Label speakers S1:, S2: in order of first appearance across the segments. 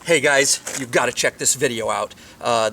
S1: Hey guys, you've got to check this video out.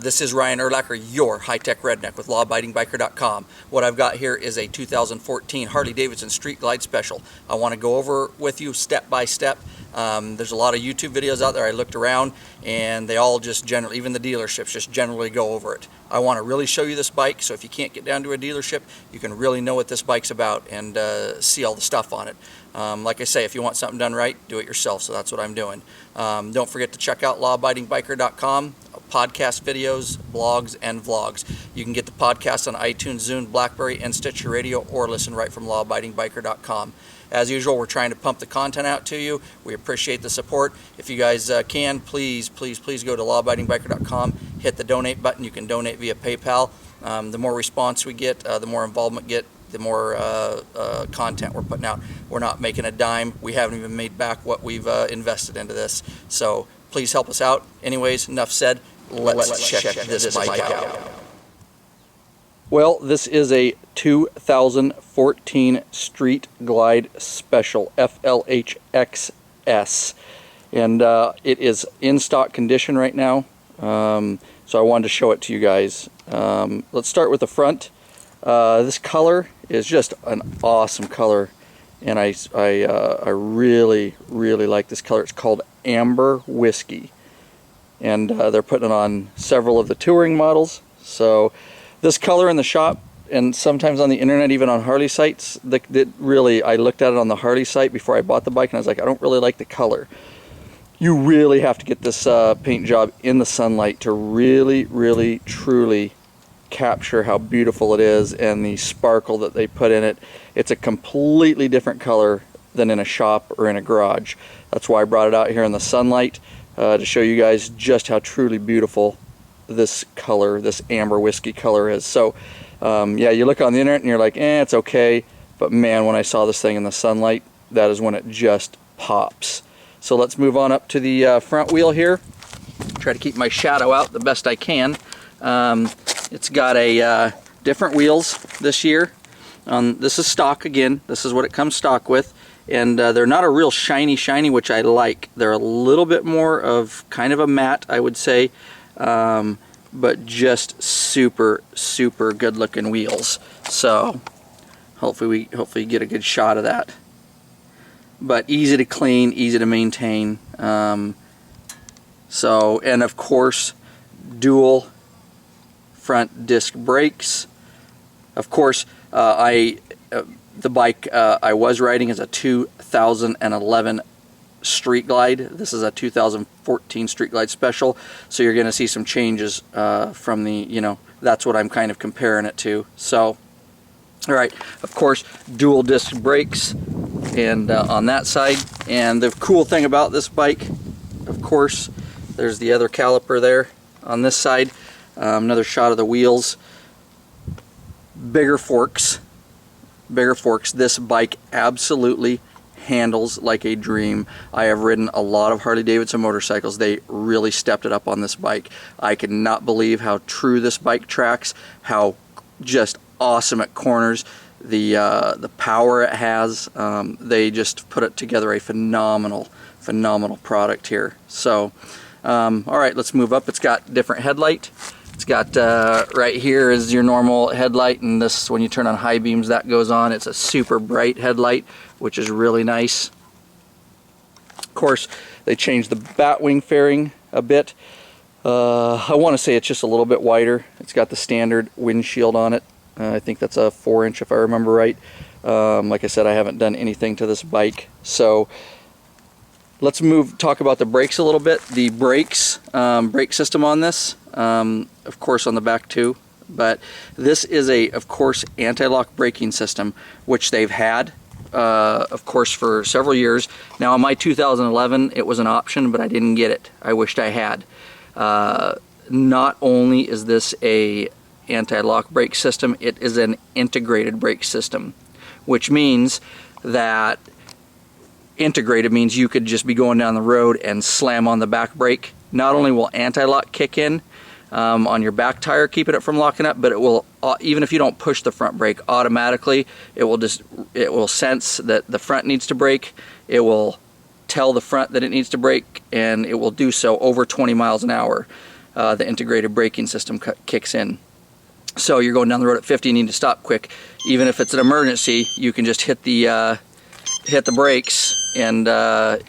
S1: This is Ryan Erlacher, your high-tech redneck with lawabidingbiker.com. What I've got here is a 2014 Harley Davidson Street Glide Special. I want to go over with you step by step. There's a lot of YouTube videos out there. I looked around and they all just generally, even the dealerships, just generally go over it. I want to really show you this bike, so if you can't get down to a dealership, you can really know what this bike's about and see all the stuff on it. Like I say, if you want something done right, do it yourself, so that's what I'm doing. Don't forget to check out lawabidingbiker.com, podcast videos, blogs, and vlogs. You can get the podcast on iTunes, Zune, BlackBerry, and Stitcher Radio, or listen right from lawabidingbiker.com. As usual, we're trying to pump the content out to you. We appreciate the support. If you guys can, please go to lawabidingbiker.com, hit the donate button. You can donate via PayPal. The more response we get, the more involvement we get, the more content we're putting out. We're not making a dime. We haven't even made back what we've invested into this. So please help us out. Anyways, enough said. Let's check this bike out. Well, this is a 2014 Street Glide Special, FLHXS. And it is in stock condition right now. So I wanted to show it to you guys. Let's start with the front. This color is just an awesome color, and I really like this color. It's called Amber Whiskey, and they're putting it on several of the touring models. So this color in the shop, and sometimes on the internet, even on Harley sites, I looked at it on the Harley site before I bought the bike, and I was like, I don't really like the color. You really have to get this paint job in the sunlight to really truly capture how beautiful it is and the sparkle that they put in it. It's a completely different color than in a shop or in a garage. That's why I brought it out here in the sunlight to show you guys just how truly beautiful this color, this amber whiskey color is. So yeah, you look on the internet and you're like, it's okay, but man, when I saw this thing in the sunlight, that is when it just pops. So let's move on up to the front wheel here. Try to keep my shadow out the best I can. It's got a different wheels this year. This is stock again. This is what it comes stock with, and they're not a real shiny, which I like. They're a little bit more of kind of a matte, I would say, but just super good looking wheels. So hopefully you get a good shot of that. But easy to clean, easy to maintain. And of course, dual front disc brakes. Of course, the bike I was riding is a 2011 Street Glide. This is a 2014 Street Glide Special, so you're going to see some changes from the, that's what I'm kind of comparing it to. So, all right, of course, dual disc brakes, and on that side. And the cool thing about this bike, of course, there's the other caliper there on this side. Another shot of the wheels. Bigger forks. This bike absolutely handles like a dream. I have ridden a lot of Harley Davidson motorcycles. They really stepped it up on this bike. I cannot believe how true this bike tracks, how just awesome it corners, the power it has. They just put it together a phenomenal product here. So all right, let's move up. It's got different headlight. It's got right here is your normal headlight, and this, when you turn on high beams, that goes on. It's a super bright headlight, which is really nice. Of course, they changed the batwing fairing a bit. I want to say it's just a little bit wider. It's got the standard windshield on it. I think that's a 4-inch if I remember right. Like I said, I haven't done anything to this bike. So let's talk about the brakes a little bit. The brakes, brake system on this, of course on the back too, but this is of course, anti-lock braking system, which they've had, of course, for several years. Now, in my 2011, it was an option, but I didn't get it. I wished I had. Not only is this a anti-lock brake system, it is an integrated brake system, which means that integrated means you could just be going down the road and slam on the back brake. Not only will anti-lock kick in on your back tire, keeping it from locking up, but it will, even if you don't push the front brake, automatically it will sense that the front needs to brake. It will tell the front that it needs to brake, and it will do so over 20 miles an hour. The integrated braking system kicks in. So you're going down the road at 50, you need to stop quick. Even if it's an emergency, you can just hit the brakes, and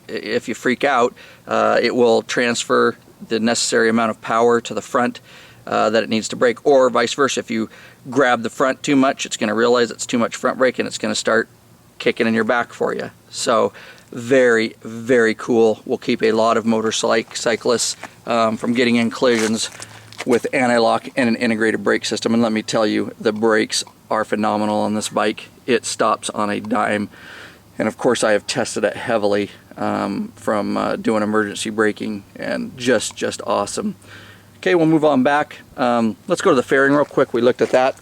S1: if you freak out, it will transfer the necessary amount of power to the front that it needs to brake, or vice versa. If you grab the front too much, it's going to realize it's too much front brake, and it's going to start kicking in your back for you. So very, very cool. Will keep a lot of motorcyclists from getting in collisions with anti-lock and an integrated brake system. And let me tell you, the brakes are phenomenal on this bike. It stops on a dime. And of course I have tested it heavily from doing emergency braking, and just awesome. Okay, we'll move on back. Let's go to the fairing real quick. We looked at that.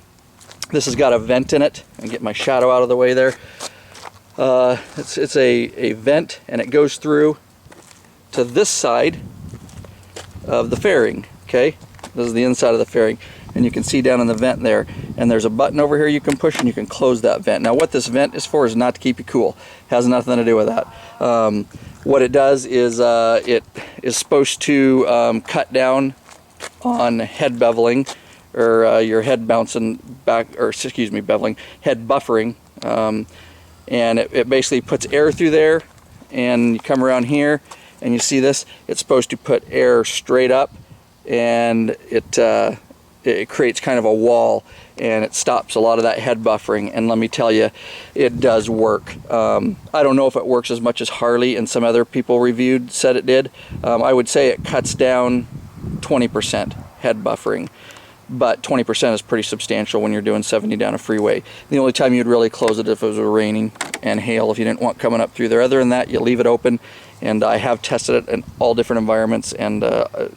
S1: This has got a vent in it, and get my shadow out of the way there. It's a vent, and it goes through to this side of the fairing. Okay, this is the inside of the fairing, and you can see down in the vent there, and there's a button over here you can push, and you can close that vent. Now what this vent is for is not to keep you cool. It has nothing to do with that. What it does is it is supposed to cut down on head beveling, or your head bouncing back, or excuse me, beveling, head buffering. And it basically puts air through there, and you come around here and you see this, it's supposed to put air straight up, and it creates kind of a wall, and it stops a lot of that head buffering. And let me tell you, it does work. I don't know if it works as much as Harley and some other people reviewed said it did. I would say it cuts down 20% head buffering, but 20% is pretty substantial when you're doing 70 down a freeway. The only time you'd really close it if it was raining and hail, if you didn't want coming up through there. Other than that, you leave it open, and I have tested it in all different environments, and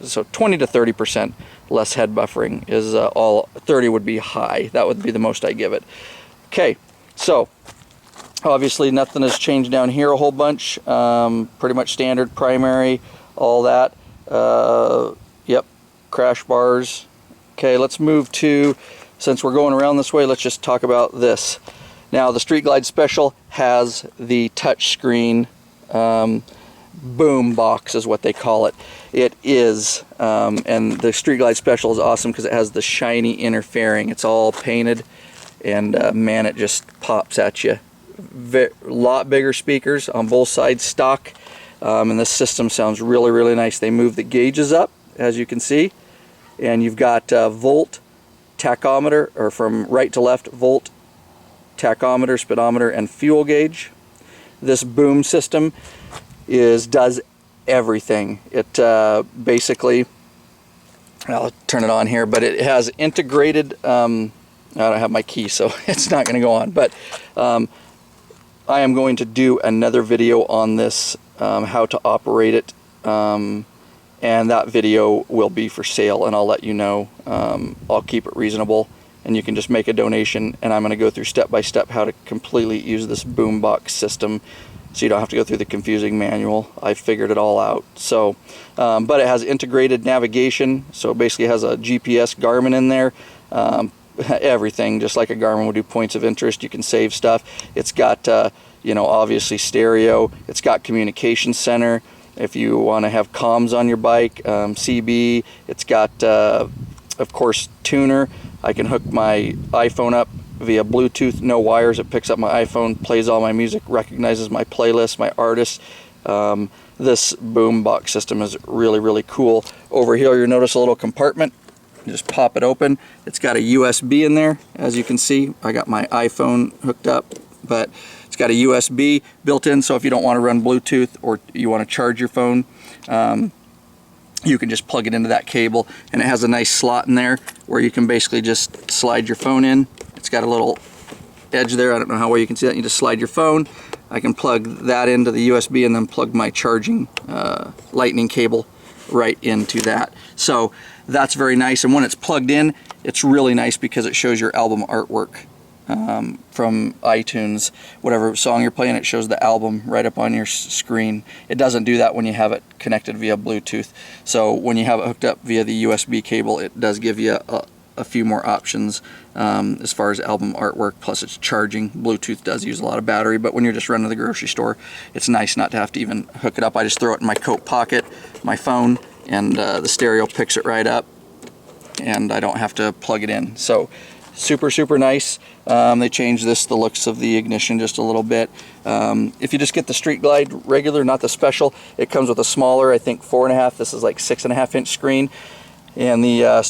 S1: so 20 to 30% less head buffering is all. 30 would be high. That would be the most I give it. Okay, so obviously nothing has changed down here a whole bunch. Pretty much standard primary, all that. Yep, crash bars. Okay, let's move to, since we're going around this way, let's just talk about this. Now, the Street Glide Special has the touch screen boom box is what they call it. It is, and the Street Glide Special is awesome because it has the shiny inner fairing. It's all painted, and man, it just pops at you. Lot bigger speakers on both sides, stock, and this system sounds really, really nice. They move the gauges up, as you can see. And you've got volt, tachometer, or from right to left, volt, tachometer, speedometer, and fuel gauge. This boom system does everything. It basically, I'll turn it on here, but it has integrated, I don't have my key, so it's not going to go on, but I am going to do another video on this, how to operate it. And that video will be for sale, and I'll let you know. I'll keep it reasonable, and you can just make a donation, and I'm going to go through step by step how to completely use this Boombox system, so you don't have to go through the confusing manual. I figured it all out. So, but it has integrated navigation, so it basically has a GPS Garmin in there. Everything, just like a Garmin would do, points of interest. You can save stuff. It's got, you know, obviously stereo. It's got communication center. If you want to have comms on your bike, CB, it's got, of course, tuner. I can hook my iPhone up via Bluetooth, no wires. It picks up my iPhone, plays all my music, recognizes my playlist, my artists. This Boombox system is really, really cool. Over here, you'll notice a little compartment. You just pop it open. It's got a USB in there, as you can see. I got my iPhone hooked up, but it's got a USB built in, so if you don't want to run Bluetooth or you want to charge your phone, you can just plug it into that cable, and it has a nice slot in there where you can basically just slide your phone in. It's got a little edge there. I don't know how well you can see that. You just slide your phone. I can plug that into the USB and then plug my charging lightning cable right into that. So that's very nice, and when it's plugged in, it's really nice because it shows your album artwork. From iTunes, whatever song you're playing, it shows the album right up on your screen. It doesn't do that when you have it connected via Bluetooth. So when you have it hooked up via the USB cable, it does give you a few more options as far as album artwork, plus it's charging. Bluetooth does use a lot of battery, but when you're just running to the grocery store, it's nice not to have to even hook it up. I just throw it in my coat pocket, my phone, and the stereo picks it right up, and I don't have to plug it in. So super nice. They changed the looks of the ignition just a little bit. If you just get the Street Glide regular, not the special, it comes with a smaller, I think 4.5, this is like 6.5 inch screen. And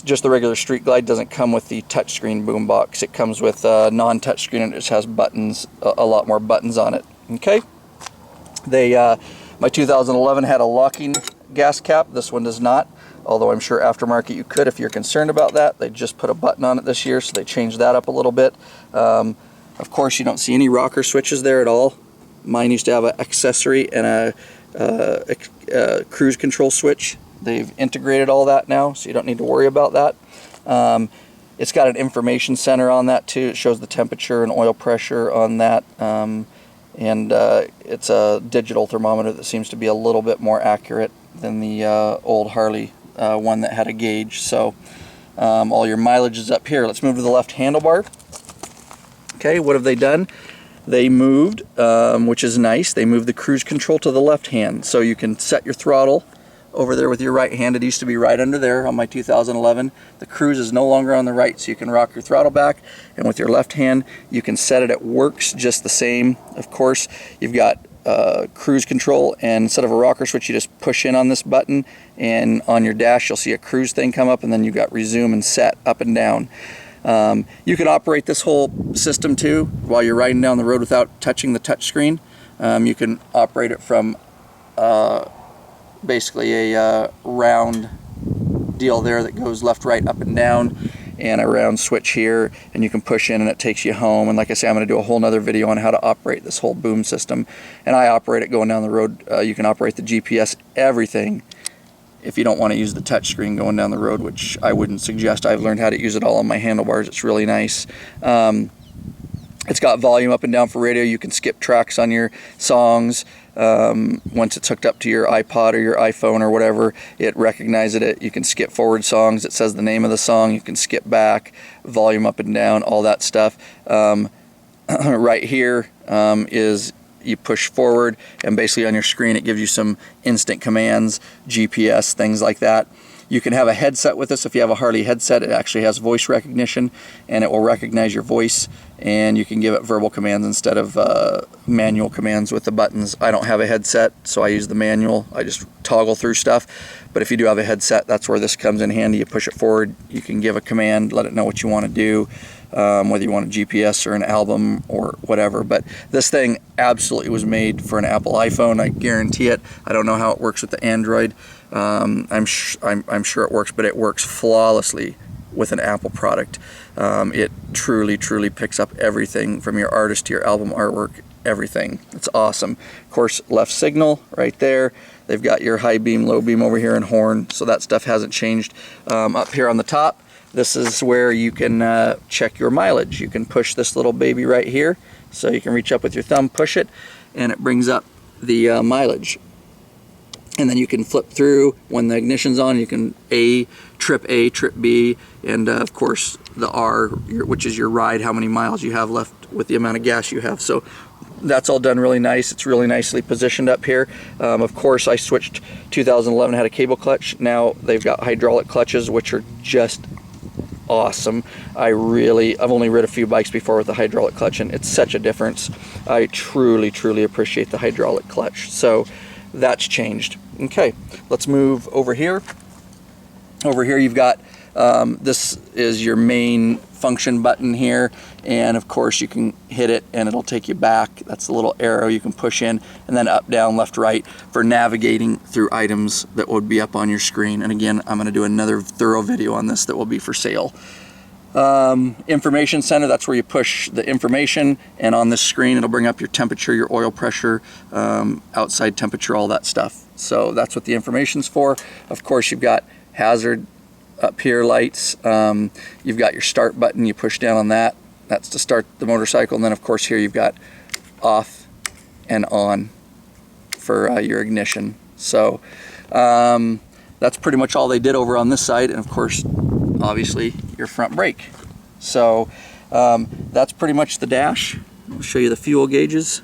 S1: just the regular Street Glide doesn't come with the touchscreen boombox. It comes with non-touchscreen, and it just has buttons, a lot more buttons on it. Okay. My 2011 had a locking gas cap. This one does not, although I'm sure aftermarket you could if you're concerned about that. They just put a button on it this year, so they changed that up a little bit. Of course, you don't see any rocker switches there at all. Mine used to have an accessory and a cruise control switch. They've integrated all that now, so you don't need to worry about that. It's got an information center on that too. It shows the temperature and oil pressure on that. It's a digital thermometer that seems to be a little bit more accurate than the old Harley one that had a gauge. So all your mileage is up here. Let's move to the left handlebar. Okay, what have they done? They moved, which is nice, they moved the cruise control to the left hand, so you can set your throttle over there with your right hand. It used to be right under there on my 2011. The cruise is no longer on the right, so you can rock your throttle back, and with your left hand you can set it. It works just the same. Of course, you've got cruise control, and instead of a rocker switch, you just push in on this button, and on your dash you'll see a cruise thing come up, and then you've got resume and set up and down. You can operate this whole system too while you're riding down the road without touching the touch screen. You can operate it from basically a round deal there that goes left, right, up and down, and a round switch here, and you can push in and it takes you home. And like I say, I'm going to do a whole nother video on how to operate this whole boom system, and I operate it going down the road. You can operate the GPS, everything, if you don't want to use the touch screen going down the road, which I wouldn't suggest. I've learned how to use it all on my handlebars. It's really nice. It's got volume up and down for radio. You can skip tracks on your songs. Once it's hooked up to your iPod or your iPhone or whatever, it recognizes it. You can skip forward songs. It says the name of the song. You can skip back, volume up and down, all that stuff. Right here is you push forward, and basically on your screen it gives you some instant commands, GPS, things like that. You can have a headset with this. If you have a Harley headset, it actually has voice recognition, and it will recognize your voice, and you can give it verbal commands instead of manual commands with the buttons. I don't have a headset, so I use the manual. I just toggle through stuff. But if you do have a headset, that's where this comes in handy. You push it forward, you can give a command, let it know what you want to do, whether you want a GPS or an album or whatever. But this thing absolutely was made for an Apple iPhone. I guarantee it. I don't know how it works with the Android. I'm sure it works, but it works flawlessly with an Apple product. It truly picks up everything from your artist to your album artwork, everything. It's awesome. Of course, left signal right there. They've got your high beam, low beam over here, and horn, so that stuff hasn't changed. Up here on the top, this is where you can check your mileage. You can push this little baby right here, so you can reach up with your thumb, push it, and it brings up the mileage. And then you can flip through when the ignition's on. You can trip A, trip B, and of course the R, which is your ride, how many miles you have left with the amount of gas you have. So that's all done really nice. It's really nicely positioned up here. Of course, I switched 2011, had a cable clutch. Now they've got hydraulic clutches, which are just awesome. I've only rid a few bikes before with the hydraulic clutch, and it's such a difference. I truly appreciate the hydraulic clutch. So that's changed. Okay, let's move over here. Over here you've got, this is your main function button here, and of course you can hit it and it'll take you back. That's the little arrow you can push in, and then up, down, left, right for navigating through items that would be up on your screen. And again, I'm going to do another thorough video on this that will be for sale. Information center, that's where you push the information, and on this screen it'll bring up your temperature, your oil pressure, outside temperature, all that stuff. So that's what the information's for. Of course, you've got hazard up here lights. You've got your start button. You push down on that. That's to start the motorcycle. And then of course here you've got off and on for your ignition. So that's pretty much all they did over on this side. And of course, obviously, your front brake. So that's pretty much the dash. I'll show you the fuel gauges.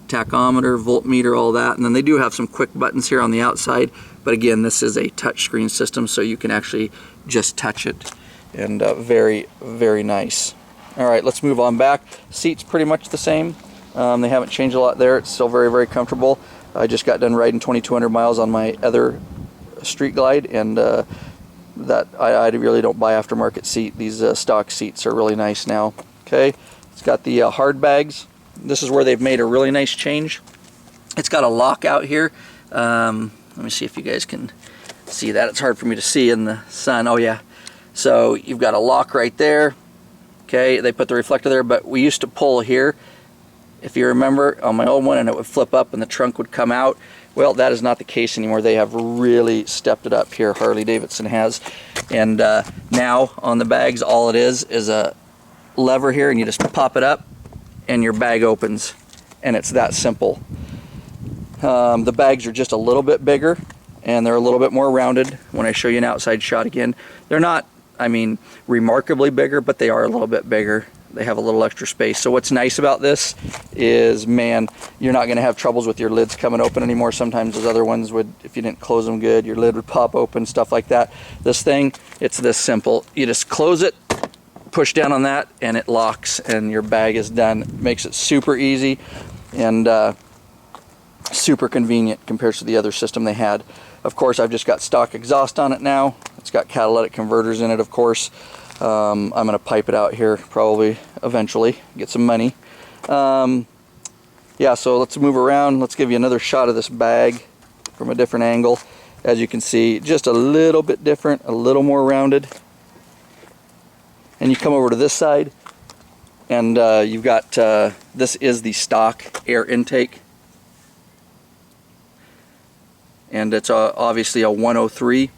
S1: Tachometer, voltmeter, all that. And then they do have some quick buttons here on the outside, but again, this is a touchscreen system, so you can actually just touch it. And very, very nice. All right, let's move on back. Seats pretty much the same. They haven't changed a lot there. It's still very, very comfortable. I just got done riding 2,200 miles on my other Street Glide, and that I really don't buy aftermarket seat. These stock seats are really nice now. Okay, it's got the hard bags. This is where they've made a really nice change. It's got a lock out here. Let me see if you guys can see that. It's hard for me to see in the sun. Oh yeah. So you've got a lock right there. Okay, they put the reflector there, but we used to pull here, if you remember, on my old one, and it would flip up and the trunk would come out. Well, that is not the case anymore. They have really stepped it up here, Harley Davidson has. And now on the bags, all it is a lever here, and you just pop it up and your bag opens, and it's that simple. The bags are just a little bit bigger, and they're a little bit more rounded. When I show you an outside shot again, they're not, I mean, remarkably bigger, but they are a little bit bigger. They have a little extra space. So what's nice about this is, man, you're not going to have troubles with your lids coming open anymore. Sometimes those other ones would, if you didn't close them good, your lid would pop open, stuff like that. This thing, it's this simple. You just close it, push down on that, and it locks, and your bag is done. It makes it super easy and super convenient compared to the other system they had. Of course, I've just got stock exhaust on it now. It's got catalytic converters in it, of course. I'm going to pipe it out here probably eventually, get some money. Yeah, so let's move around. Let's give you another shot of this bag from a different angle. As you can see, just a little bit different, a little more rounded. And you come over to this side, and you've got, this is the stock air intake. And it's obviously a 103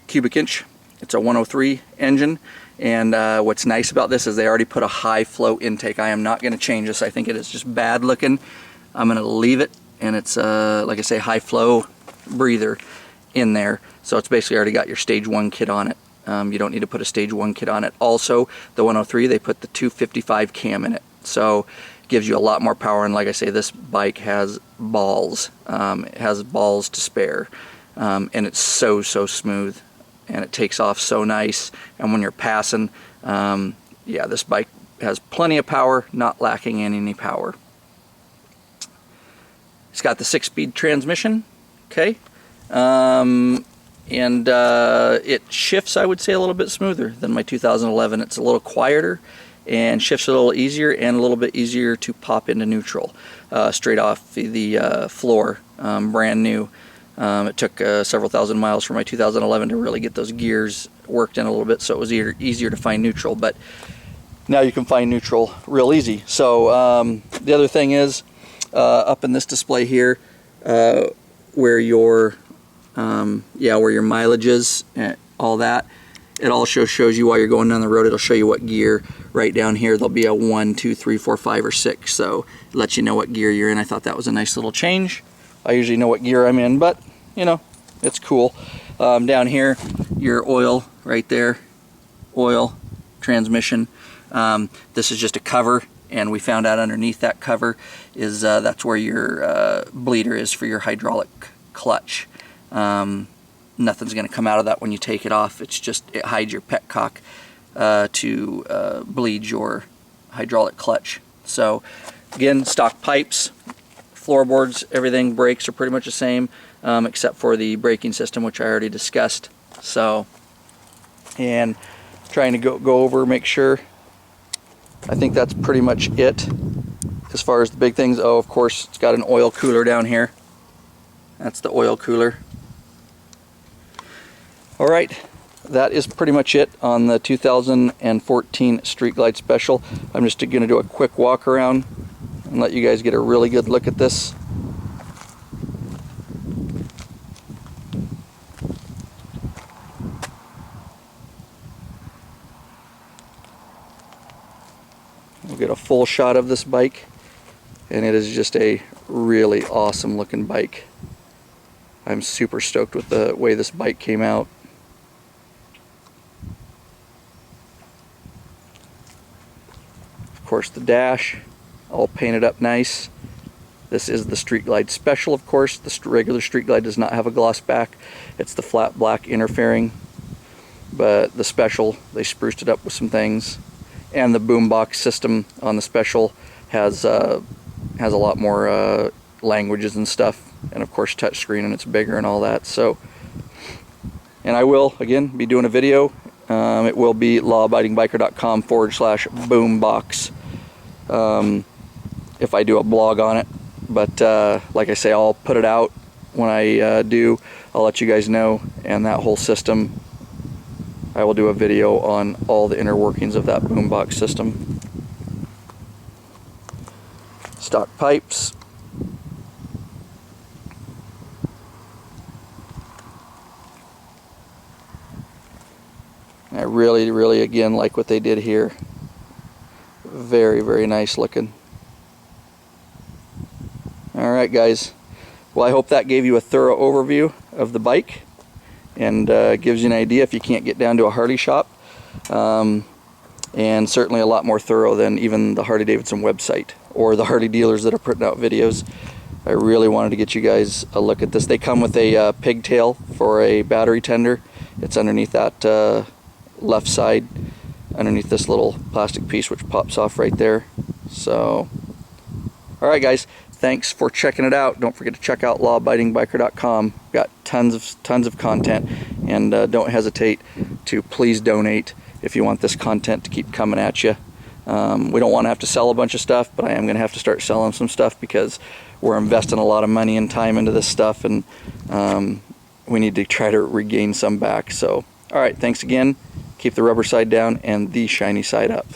S1: cubic inch. It's a 103 engine, and what's nice about this is they already put a high flow intake. I am not going to change this. I think it is just bad looking. I'm going to leave it, and it's like I say, high flow breather in there. So it's basically already got your stage 1 kit on it. You don't need to put a stage 1 kit on it. Also, the 103, they put the 255 cam in it, so it gives you a lot more power. And like I say, this bike has balls. It has balls to spare, and it's so smooth. And it takes off so nice, and when you're passing, yeah, this bike has plenty of power, not lacking in any power. It's got the 6-speed transmission, okay, and it shifts, I would say, a little bit smoother than my 2011. It's a little quieter and shifts a little easier, and a little bit easier to pop into neutral straight off the floor, brand new. It took several thousand miles for my 2011 to really get those gears worked in a little bit, so it was easier to find neutral, but now you can find neutral real easy. So the other thing is, up in this display here, where your where your mileage is and all that, it also shows you while you're going down the road. It'll show you what gear. Right down here there'll be a 1, 2, 3, 4, 5, or 6, so it lets you know what gear you're in. I thought that was a nice little change. I usually know what gear I'm in, but you know, it's cool. Down here, your oil right there, oil, transmission. This is just a cover, and we found out underneath that cover is that's where your bleeder is for your hydraulic clutch. Nothing's going to come out of that when you take it off. It's just, it hides your petcock to bleed your hydraulic clutch. So again, stock pipes, floorboards, everything, brakes are pretty much the same, except for the braking system, which I already discussed. So, and trying to go over, make sure. I think that's pretty much it as far as the big things. Oh, of course, it's got an oil cooler down here. That's the oil cooler. All right, that is pretty much it on the 2014 Street Glide Special. I'm just going to do a quick walk around and let you guys get a really good look at this. We'll get a full shot of this bike, and it is just a really awesome looking bike. I'm super stoked with the way this bike came out. Of course, the dash all painted up nice. This is the Street Glide Special, of course. The regular Street Glide does not have a gloss back. It's the flat black interfering. But the Special, they spruced it up with some things. And the Boombox System on the Special has a lot more languages and stuff. And of course touchscreen, and it's bigger and all that. So, and I will, again, be doing a video. It will be lawabidingbiker.com/boombox if I do a blog on it. But like I say, I'll put it out when I do. I'll let you guys know, and that whole system, I will do a video on all the inner workings of that Boombox system. Stock pipes. I really again like what they did here. Very nice looking. Alright guys, well I hope that gave you a thorough overview of the bike and gives you an idea if you can't get down to a Harley shop, and certainly a lot more thorough than even the Harley Davidson website or the Harley dealers that are putting out videos. I really wanted to get you guys a look at this. They come with a pigtail for a battery tender. It's underneath that left side, underneath this little plastic piece which pops off right there. So alright guys, thanks for checking it out. Don't forget to check out lawabidingbiker.com. Got tons of content, and don't hesitate to please donate if you want this content to keep coming at you. We don't want to have to sell a bunch of stuff, but I am going to have to start selling some stuff because we're investing a lot of money and time into this stuff, and we need to try to regain some back. So alright, thanks again. Keep the rubber side down and the shiny side up.